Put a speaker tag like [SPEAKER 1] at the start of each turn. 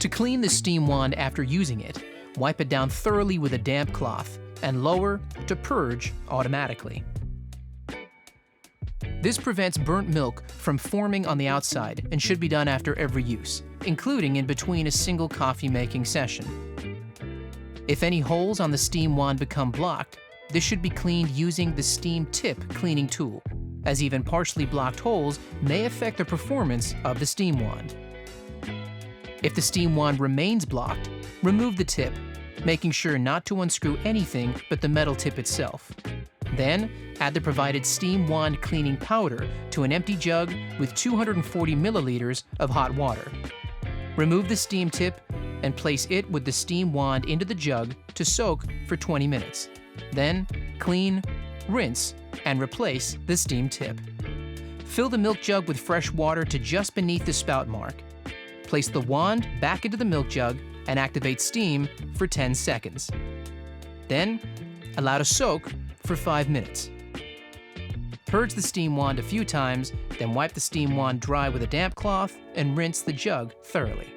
[SPEAKER 1] To clean the steam wand after using it, wipe it down thoroughly with a damp cloth and lower to purge automatically. This prevents burnt milk from forming on the outside and should be done after every use, including in between a single coffee-making session. If any holes on the steam wand become blocked, this should be cleaned using the steam tip cleaning tool, as even partially blocked holes may affect the performance of the steam wand. If the steam wand remains blocked, remove the tip, making sure not to unscrew anything but the metal tip itself. Then, add the provided steam wand cleaning powder to an empty jug with 240 milliliters of hot water. Remove the steam tip and place it with the steam wand into the jug to soak for 20 minutes. Then, clean, rinse, and replace the steam tip. Fill the milk jug with fresh water to just beneath the spout mark. Place the wand back into the milk jug and activate steam for 10 seconds. Then, allow to soak for 5 minutes. Purge the steam wand a few times, then wipe the steam wand dry with a damp cloth and rinse the jug thoroughly.